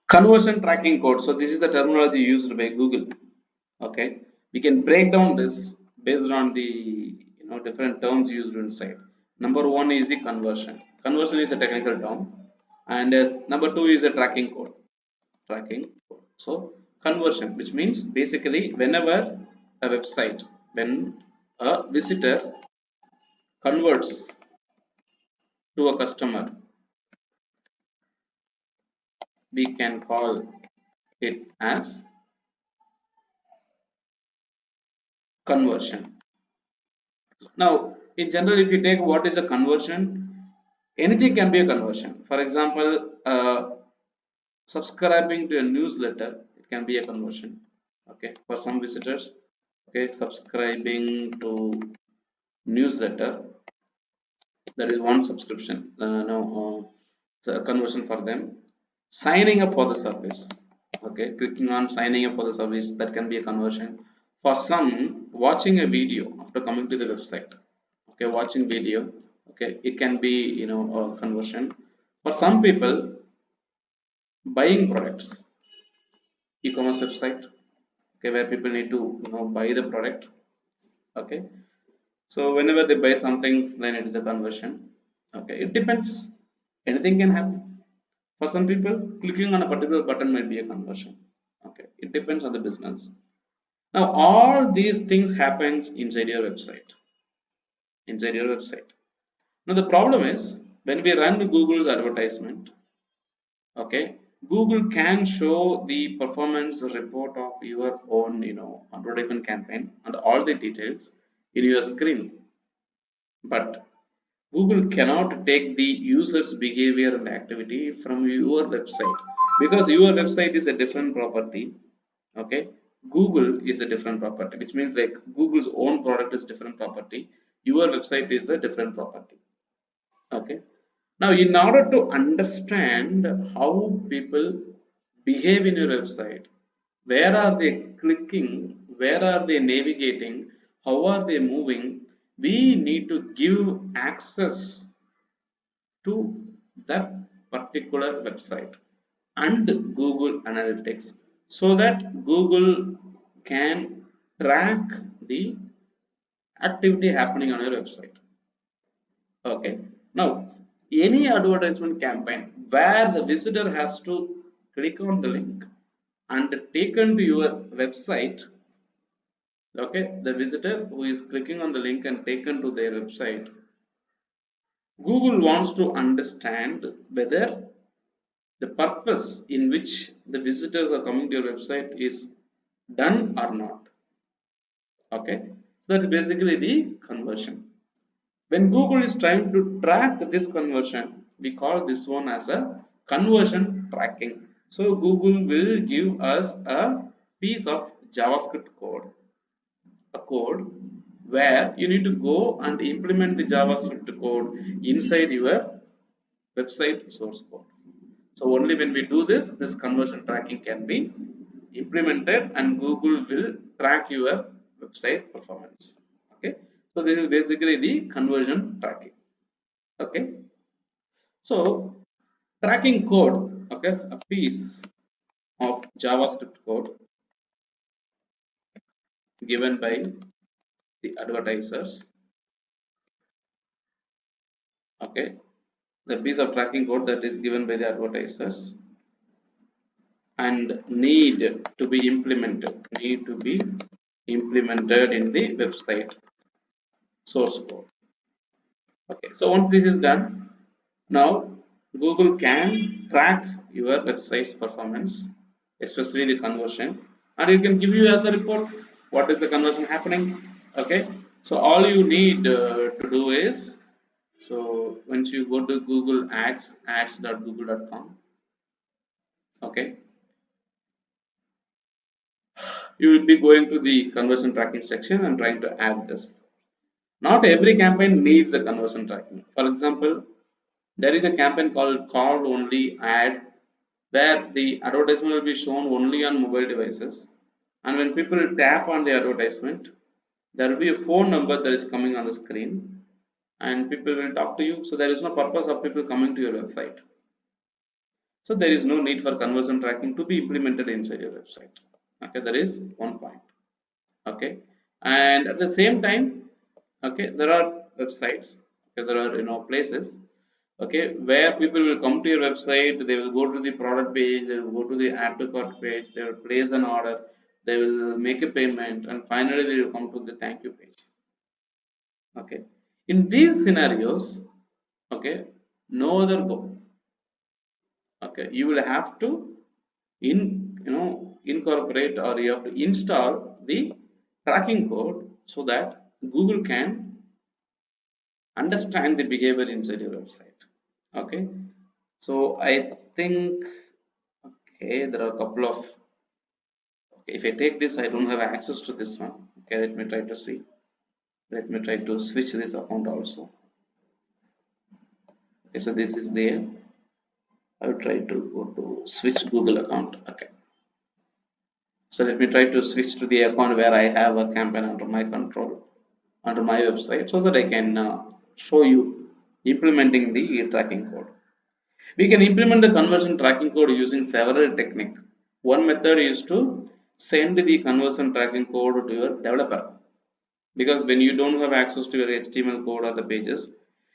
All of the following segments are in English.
Conversion tracking code. So this is the terminology used by Google. Okay, we can break down this based on the different terms used inside. Number one is the conversion. Conversion is a technical term, and number two is a tracking code. Tracking code. So conversion, which means basically whenever a website, when a visitor converts to a customer, we can call it as conversion. Now, in general, if you take what is a conversion, anything can be a conversion. For example, subscribing to a newsletter, it can be a conversion. Okay, for some visitors, okay, subscribing to newsletter, that is one subscription. No, it's a conversion for them. Signing up for the service, okay, clicking on signing up for the service, that can be a conversion. For some, watching a video after coming to the website, okay, watching video, okay, it can be a conversion. For some people, buying products, e-commerce website, okay, where people need to buy the product, okay. So whenever they buy something, then it is a conversion. Okay, it depends, anything can happen. For some people, clicking on a particular button might be a conversion. Okay, it depends on the business. Now all these things happens inside your website, inside your website. Now the problem is, when we run Google's advertisement, okay, Google can show the performance report of your own advertisement campaign and all the details in your screen, but Google cannot take the user's behavior and activity from your website, because your website is a different property. Okay, Google is a different property, which means like Google's own product is different property, your website is a different property. Okay, now in order to understand how people behave in your website, where are they clicking, where are they navigating, how are they moving, we need to give access to that particular website and Google Analytics, so that Google can track the activity happening on your website. Okay. Now, any advertisement campaign where the visitor has to click on the link and taken to your website, okay, the visitor who is clicking on the link and taken to their website, Google wants to understand whether the purpose in which the visitors are coming to your website is done or not. Okay, so that's basically the conversion. When Google is trying to track this conversion, we call this one as a conversion tracking. So Google will give us a piece of JavaScript code, a code where you need to go and implement the JavaScript code inside your website source code. So only when we do this, this conversion tracking can be implemented and Google will track your website performance. Okay, so this is basically the conversion tracking. Okay, so tracking code, okay, a piece of JavaScript code given by the advertisers. Okay, the piece of tracking code that is given by the advertisers and need to be implemented in the website source code. Okay, so once this is done, now Google can track your website's performance, especially the conversion, and it can give you as a report what is the conversion happening. Okay, so all you need to do is, so once you go to Google ads.google.com, okay, you will be going to the conversion tracking section and trying to add this. Not every campaign needs a conversion tracking. For example, there is a campaign called call only ad, where the advertisement will be shown only on mobile devices, and when people tap on the advertisement, there will be a phone number that is coming on the screen and people will talk to you, so there is no purpose of people coming to your website. So there is no need for conversion tracking to be implemented inside your website. Okay, that is one point. Okay, and at the same time, okay, there are websites, okay, there are places, okay, where people will come to your website, they will go to the product page, they will go to the add to cart page, they will place an order, they will make a payment, and finally they will come to the thank you page. Okay, in these scenarios, okay, no other go. Okay, you will have to in incorporate, or you have to install the tracking code so that Google can understand the behavior inside your website. Okay, so I think, okay, there are a couple of, okay, if I take this, I don't have access to this one. Okay, let me try to see, let me try to switch this account also. Okay, so this is there. I will try to go to switch Google account. Okay, so let me try to switch to the account where I have a campaign under my control, under my website, so that I can show you implementing the tracking code. We can implement the conversion tracking code using several techniques. One method is to send the conversion tracking code to your developer, because when you don't have access to your HTML code or the pages,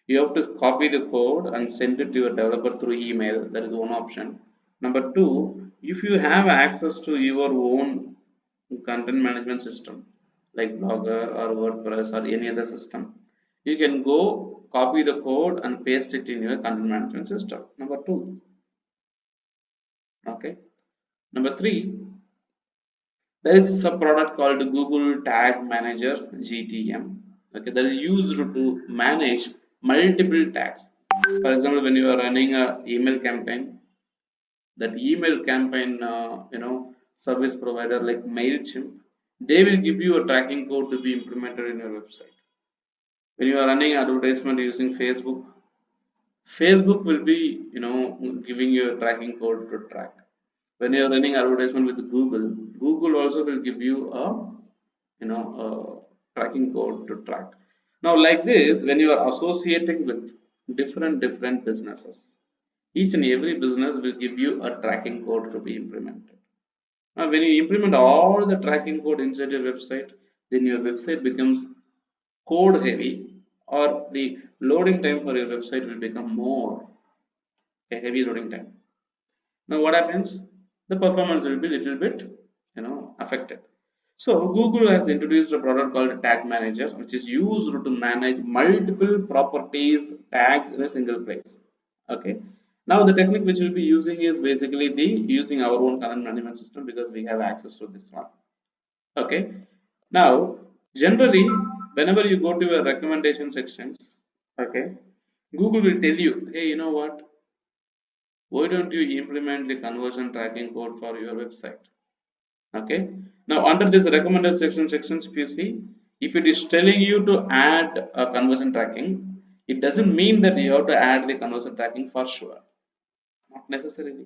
you have to copy the code and send it to your developer through email. That is one option. Number two, if you have access to your own content management system like Blogger or WordPress or any other system, you can go copy the code and paste it in your content management system. Number two. Okay. Number three, there is a product called Google Tag Manager, GTM. Okay, that is used to manage multiple tags. For example, when you are running a email campaign, that email campaign, service provider like Mailchimp, they will give you a tracking code to be implemented in your website. When you are running advertisement using Facebook, Facebook will be, giving you a tracking code to track. When you are running advertisement with Google, Google also will give you a, tracking code to track. Now, like this, when you are associating with different businesses, each and every business will give you a tracking code to be implemented. Now, when you implement all the tracking code inside your website, then your website becomes code heavy, or the loading time for your website will become more a heavy loading time. Now what happens? The performance will be little bit, affected. So Google has introduced a product called Tag Manager, which is used to manage multiple properties tags in a single place. Okay. Now the technique which we'll be using is basically the using our own content management system, because we have access to this one. Okay. Now generally, whenever you go to your recommendation sections, okay, Google will tell you, hey, you know what? Why don't you implement the conversion tracking code for your website? Okay, now under this recommended sections, if you see, if it is telling you to add a conversion tracking, it doesn't mean that you have to add the conversion tracking for sure, not necessarily.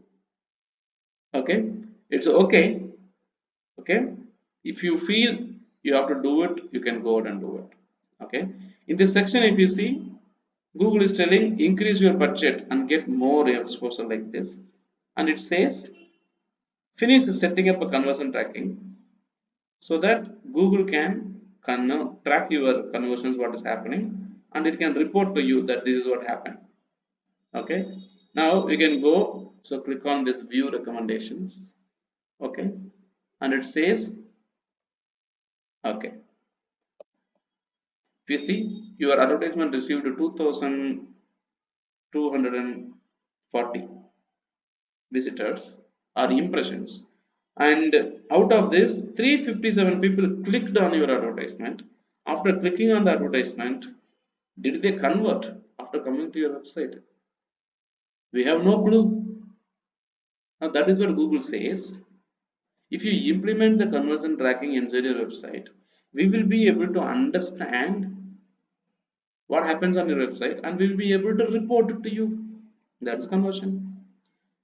Okay, it's okay. Okay, if you feel you have to do it, you can go ahead and do it. Okay, in this section, if you see, Google is telling increase your budget and get more exposure like this, and it says finish setting up a conversion tracking so that Google can track your conversions, what is happening, and it can report to you that this is what happened. Okay, now you can go, so click on this view recommendations. Okay, and it says, okay, if you see, your advertisement received 2240 visitors or impressions, and out of this 357 people clicked on your advertisement. After clicking on the advertisement, did they convert after coming to your website? We have no clue. Now that is what Google says. If you implement the conversion tracking inside your website, we will be able to understand what happens on your website, and we will be able to report it to you. That's conversion.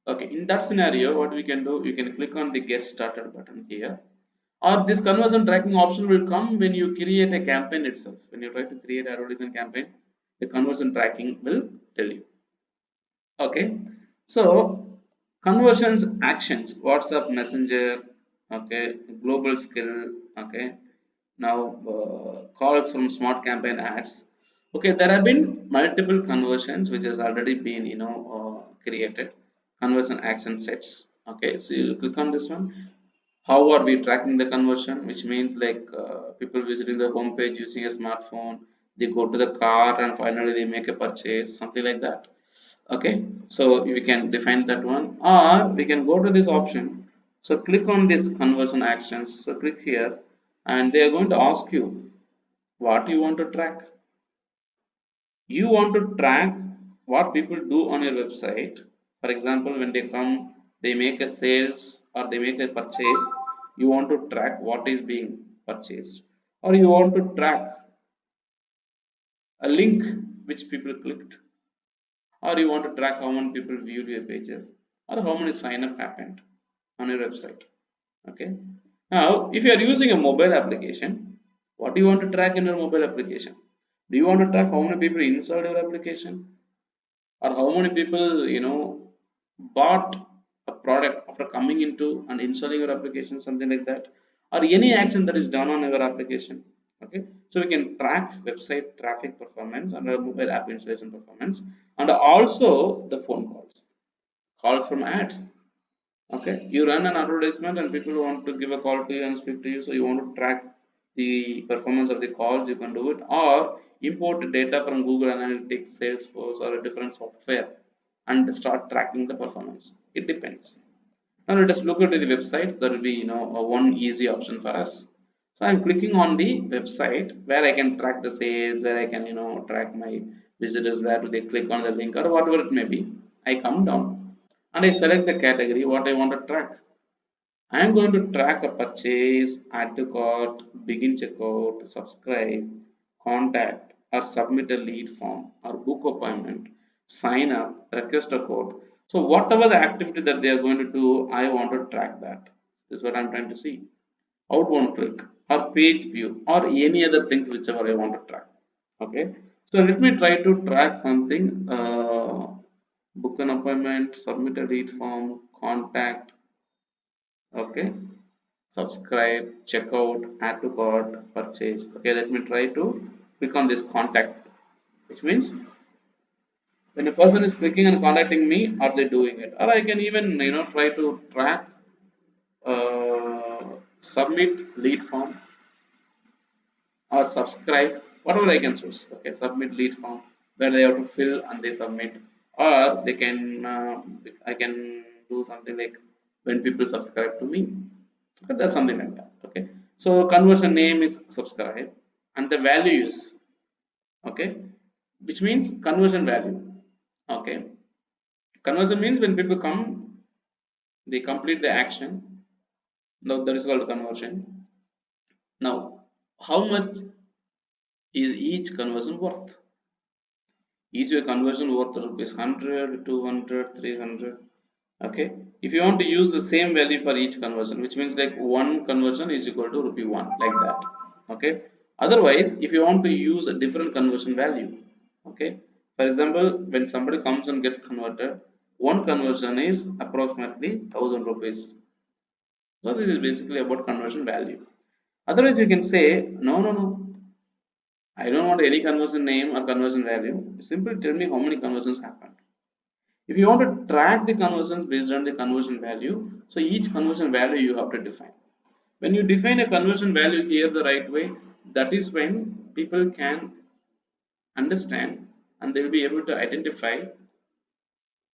Okay, in that scenario, what we can do, you can click on the get started button here, or this conversion tracking option will come when you create a campaign itself. When you try to create an advertisement campaign, the conversion tracking will tell you. Okay, so Conversions actions, WhatsApp Messenger, okay, global skill, okay. Now calls from smart campaign ads. Okay, there have been multiple conversions which has already been created. Conversion action sets. Okay, so you click on this one. How are we tracking the conversion? Which means like people visiting the home page using a smartphone, they go to the cart and finally they make a purchase, something like that. Okay, so we can define that one, or we can go to this option. So click on this conversion actions. So click here, and they are going to ask you what you want to track. You want to track what people do on your website. For example, when they come, they make a sales or they make a purchase. You want to track what is being purchased, or you want to track a link which people clicked, or you want to track how many people viewed your pages, or how many sign up happened on your website. Okay, now if you are using a mobile application, what do you want to track in your mobile application? Do you want to track how many people installed your application, or how many people bought a product after coming into and installing your application, something like that, or any action that is done on your application? Okay, so we can track website traffic performance and mobile app installation performance, and also the phone calls from ads. Okay, you run an advertisement and people want to give a call to you and speak to you, so you want to track the performance of the calls, you can do it, or import data from Google Analytics, Salesforce, or a different software and start tracking the performance. It depends. Now let us look at the websites. That will be one easy option for us. So I'm clicking on the website where I can track the sales, where I can track my visitors, where do they click on the link or whatever it may be. I come down and I select the category what I want to track. I am going to track a purchase, add to cart, begin checkout, subscribe, contact, or submit a lead form, or book appointment, sign up, request a code. So whatever the activity that they are going to do, I want to track that. This is what I'm trying to see. Outbound click or page view or any other things whichever I want to track. Okay. So let me try to track something. Book an appointment, submit a lead form, contact. Okay, subscribe, checkout, add to cart, purchase. Okay, let me try to click on this contact, which means when a person is clicking and contacting me, are they doing it? Or I can even try to track, submit lead form or subscribe, whatever I can choose. Okay, submit lead form where they have to fill and they submit, or they can I can do something like when people subscribe to me. Okay, that's something like that. Okay, so conversion name is subscribe and the value is okay, which means conversion value. Okay, conversion means when people come, they complete the action. Now that is called conversion. Now, how much is each conversion worth? Is your conversion worth rupees 100, 200, 300? Okay, if you want to use the same value for each conversion, which means like one conversion is equal to rupee 1, like that. Okay, otherwise if you want to use a different conversion value, okay, for example when somebody comes and gets converted, one conversion is approximately 1000 rupees. So this is basically about conversion value. Otherwise you can say no, I don't want any conversion name or conversion value, simply tell me how many conversions happened. If you want to track the conversions based on the conversion value, so each conversion value you have to define. When you define a conversion value here the right way, that is when people can understand and they will be able to identify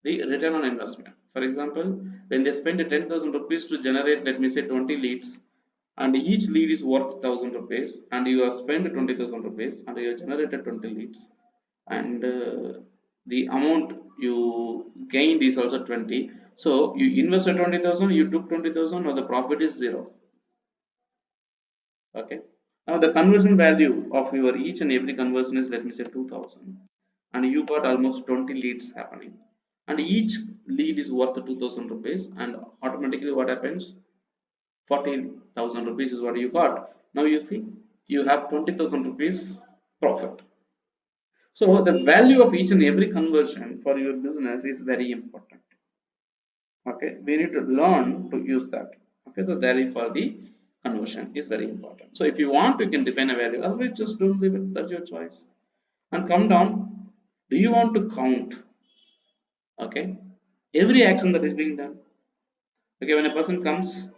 the return on investment. For example, when they spend 10,000 rupees to generate, let me say 20 leads, and each lead is worth 1,000 rupees, and you have spent 20,000 rupees and you have generated 20 leads, and the amount you gained is also 20. So you invested 20,000, you took 20,000, now the profit is zero. Okay, now the conversion value of your each and every conversion is, let me say, 2,000, and you got almost 20 leads happening, and each lead is worth 2,000 rupees, and automatically what happens, 40,000 rupees is what you got. Now you see you have 20,000 rupees profit. So the value of each and every conversion for your business is very important. Okay, we need to learn to use that. Okay, so value for the conversion is very important. So if you want, you can define a value, otherwise just don't leave it, that's your choice. And come down, do you want to count, okay, every action that is being done? Okay, when a person comes,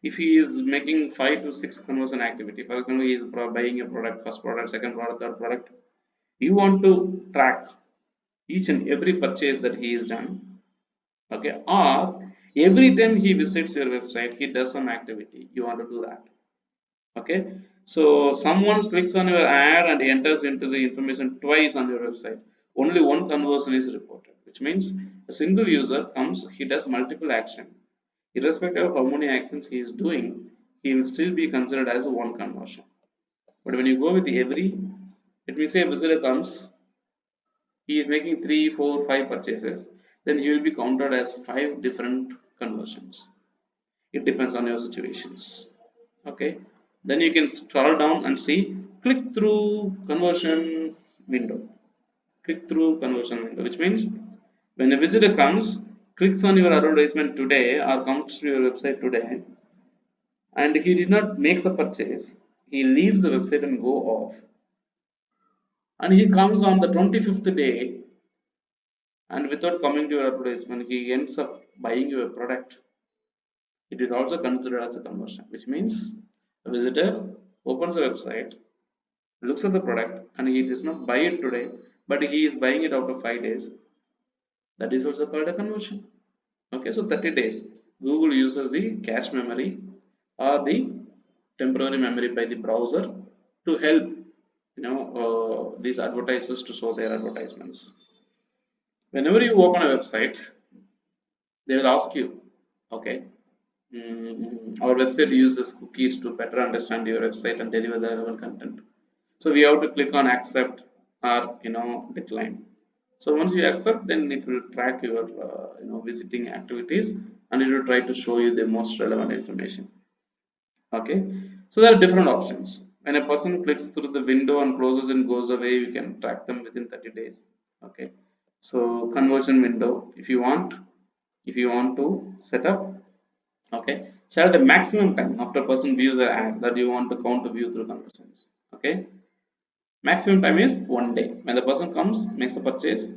if he is making 5 to 6 conversion activity, for example, he is buying a product, first product, second product, third product, you want to track each and every purchase that he is done. Okay, or every time he visits your website he does some activity, you want to do that. Okay, so someone clicks on your ad and enters into the information twice on your website, only one conversion is reported, which means a single user comes, he does multiple action, irrespective of how many actions he is doing, he will still be considered as one conversion. But when you go with every, let me say a visitor comes, he is making 3 4 5 purchases, then he will be counted as 5 different conversions. It depends on your situations. Okay, then you can scroll down and see click through conversion window. Click through conversion window, which means when a visitor comes, clicks on your advertisement today or comes to your website today, and he did not make a purchase, he leaves the website and go off, and he comes on the 25th day, and without coming to your advertisement he ends up buying your product, it is also considered as a conversion, which means a visitor opens a website, looks at the product, and he does not buy it today, but he is buying it after 5 days. That is also called a conversion. Okay, so 30 days. Google uses the cache memory or the temporary memory by the browser to help these advertisers to show their advertisements. Whenever you open a website, they will ask you, okay, our website uses cookies to better understand your website and deliver the relevant content. So we have to click on accept or decline. So once you accept, then it will track your visiting activities, and it will try to show you the most relevant information. Okay, so there are different options. When a person clicks through the window and closes and goes away, you can track them within 30 days. Okay, so conversion window, if you want to set up, okay, set the maximum time after person views the ad that you want to count to view through conversions. Okay, maximum time is 1 day. When the person comes, makes a purchase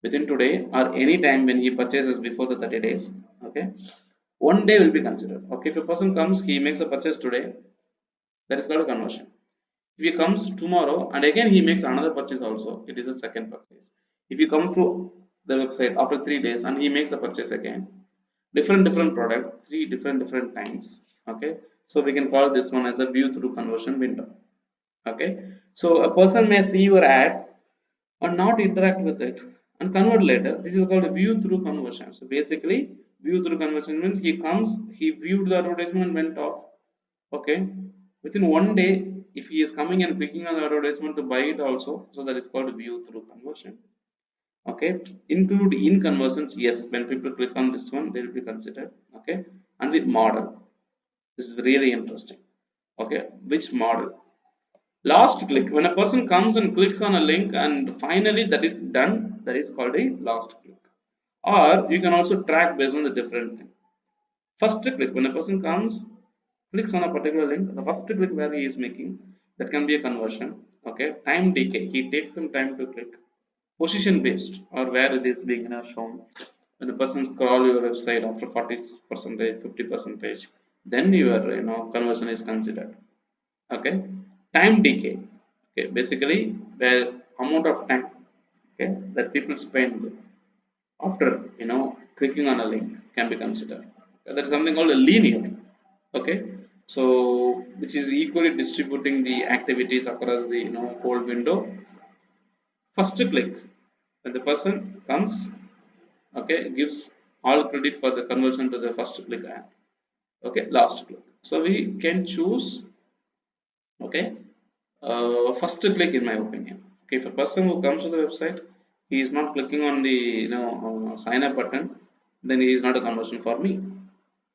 within today or any time when he purchases before the 30 days, okay, 1 day will be considered. Okay, if a person comes, he makes a purchase today, that is called a conversion. If he comes tomorrow and again he makes another purchase also, it is a second purchase. If he comes to the website after 3 days and he makes a purchase again, different product, three different times. Okay, so we can call this one as a view through conversion window. Okay, so a person may see your ad or not interact with it and convert later. This is called a view through conversion. So basically, view through conversion means he comes, he viewed the advertisement and went off. Okay, within 1 day, if he is coming and clicking on the advertisement to buy it also, so that is called view through conversion. Okay, include in conversions, yes, when people click on this one, they will be considered. Okay, and the model, this is really interesting. Okay, which model? Last click, when a person comes and clicks on a link and finally that is done, that is called a last click. Or you can also track based on the different thing. First click, when a person comes, clicks on a particular link, the first click where he is making, that can be a conversion. Okay, time decay, he takes some time to click. Position based, or where it is being shown. When the person scroll your website after 40%, 50%, then your conversion is considered. Okay, time decay, okay, basically the amount of time, okay, that people spend after clicking on a link can be considered. Okay, that is something called a linear. Okay, so which is equally distributing the activities across the whole window. First click, when the person comes, okay, gives all credit for the conversion to the first click ad. Okay, last click, so we can choose. Okay, first click in my opinion. Okay, if a person who comes to the website, he is not clicking on the sign up button, then he is not a conversion for me.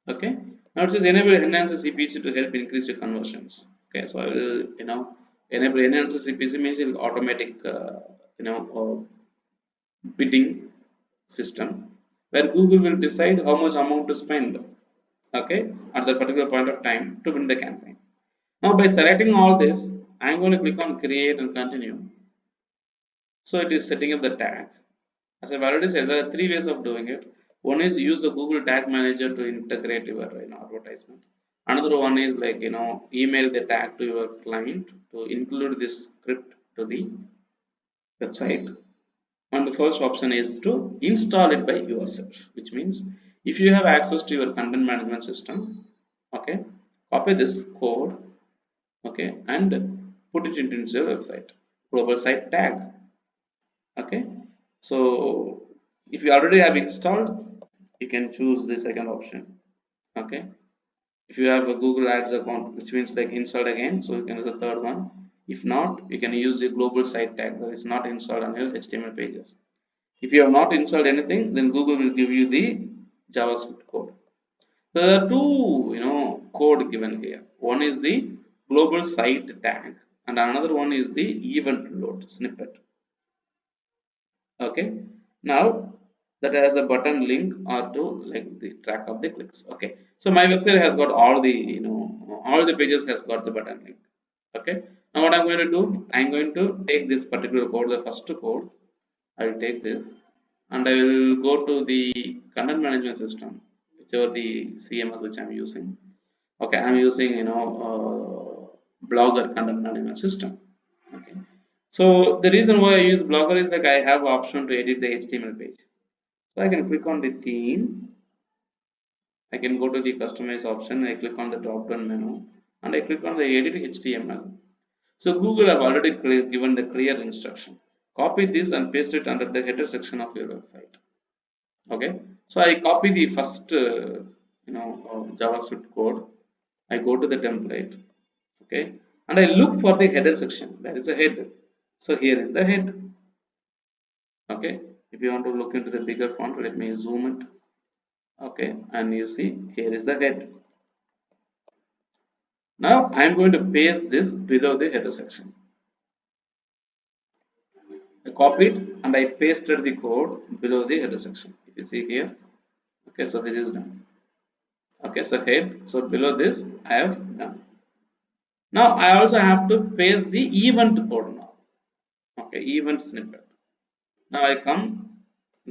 Okay, now it says enable enhance CPC to help increase your conversions. Okay, so I will enable enhance CPC means it will automatic bidding system. where Google will decide how much amount to spend, okay, at that particular point of time to win the campaign. Now by selecting all this, I'm going to click on create and continue. So it is setting up the tag. As I've already said, there are three ways of doing it. One is use the Google Tag Manager to integrate your advertisement. Another one is like email the tag to your client to include this script to the website. And the first option is to install it by yourself, which means if you have access to your content management system, okay, copy this code, okay, and put it into your website global site tag. Okay, so if you already have installed, you can choose the second option. Okay, if you have a Google Ads account, which means like installed again, so you can use the third one. If not, you can use the global site tag that is not installed on your HTML pages. If you have not installed anything, then Google will give you the JavaScript code. So there are two code given here. One is the global site tag and another one is the event load snippet. Okay, now that has a button link or to like the track of the clicks. Okay, so my website has got all the all the pages has got the button link. Okay, now what I'm going to do, I'm going to take this particular code, the first code. I will take this and I will go to the content management system, whichever the CMS which I'm using. Okay, I'm using Blogger content management system. Okay, so the reason why I use Blogger is like I have option to edit the HTML page. So I can click on the theme. I can go to the customize option. I click on the drop down menu and I click on the edit HTML. So Google have already given the clear instruction. Copy this and paste it under the header section of your website. Okay, so I copy the first JavaScript code. I go to the template. Okay, and I look for the header section. That is a head. So here is the head. Okay, if you want to look into the bigger font, let me zoom it. Okay, and you see here is the head. Now I am going to paste this below the header section. I copied and I pasted the code below the header section. If you see here, okay, so this is done. Okay, so head, so below this I have done. Now I also have to paste the event code now. Okay, event snippet. Now I come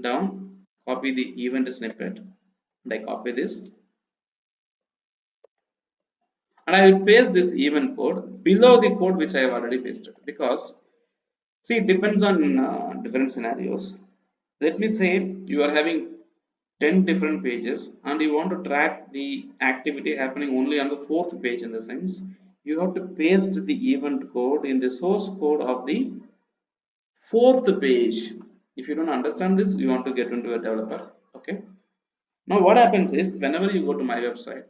down, copy the event snippet, and I copy this, and I will paste this event code below the code which I have already pasted, because see, it depends on different scenarios. Let me say you are having 10 different pages and you want to track the activity happening only on the fourth page. In the sense, you have to paste the event code in the source code of the fourth page. If you don't understand this, you want to get into a developer. Okay, now what happens is whenever you go to my website,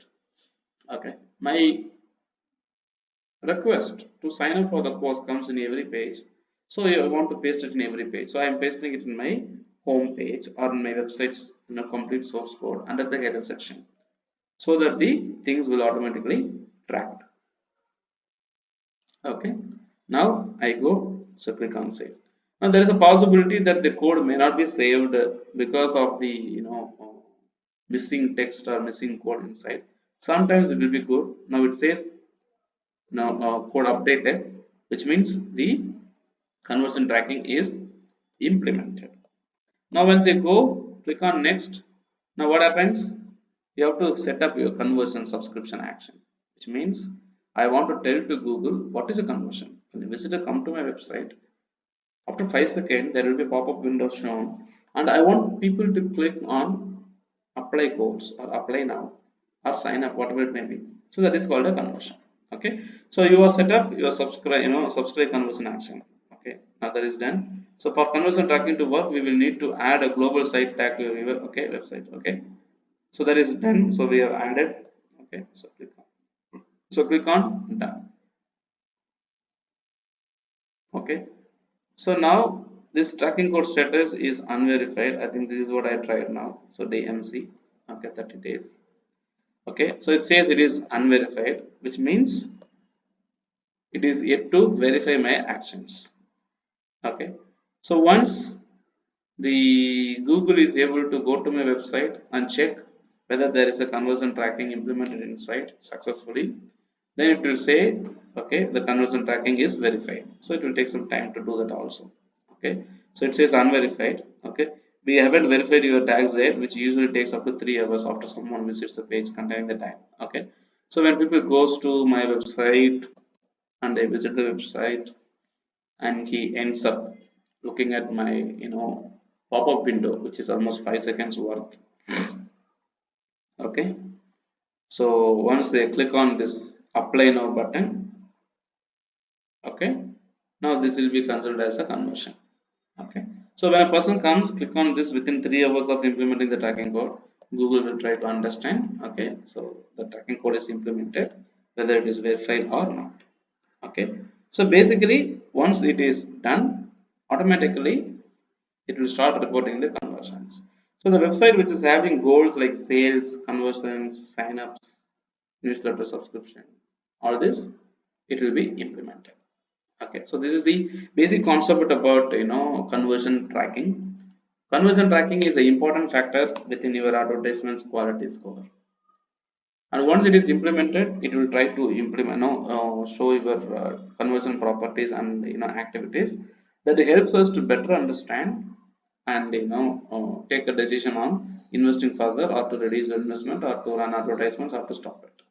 okay, my request to sign up for the course comes in every page. So I want to paste it in every page. So I am pasting it in my home page or in my website's complete source code under the header section, so that the things will automatically tracked. Okay, now I go, so click on save. Now there is a possibility that the code may not be saved because of the missing text or missing code inside. Sometimes it will be good. Now it says now code updated, which means the conversion tracking is implemented. Now once you go, click on next. Now what happens, you have to set up your conversion subscription action, which means I want to tell to Google what is a conversion. When a visitor come to my website, after 5 seconds there will be a pop-up window shown, and I want people to click on apply course or apply now or sign up, whatever it may be. So that is called a conversion. Okay, so you are set up your subscribe conversion action. Okay, now that is done. So for conversion tracking to work, we will need to add a global site tag to your website. Okay, so that is done. So we have added. Okay, so click on done. Okay, so now this tracking code status is unverified. I think this is what I tried now. So DMC, okay, 30 days. Okay, so it says it is unverified, which means it is yet to verify my actions. Okay, so once the Google is able to go to my website and check whether there is a conversion tracking implemented inside successfully. Then it will say, okay, the conversion tracking is verified. So it will take some time to do that also. Okay, so it says unverified. Okay, we haven't verified your tags yet, which usually takes up to 3 hours after someone visits the page containing the tag. Okay, so when people goes to my website and they visit the website and he ends up looking at my pop-up window, which is almost 5 seconds worth. Okay, so once they click on this apply now button, okay, now this will be considered as a conversion. Okay, so when a person comes click on this within 3 hours of implementing the tracking code, Google will try to understand, okay, so the tracking code is implemented, whether it is verified or not. Okay, so basically once it is done, automatically it will start reporting the conversions. So the website which is having goals like sales, conversions, signups, newsletter subscription, all this, it will be implemented. Okay, so this is the basic concept about conversion tracking. Conversion tracking is an important factor within your advertisements quality score, and once it is implemented it will try to implement show your conversion properties and activities that helps us to better understand and take a decision on investing further or to reduce investment or to run advertisements or to stop it.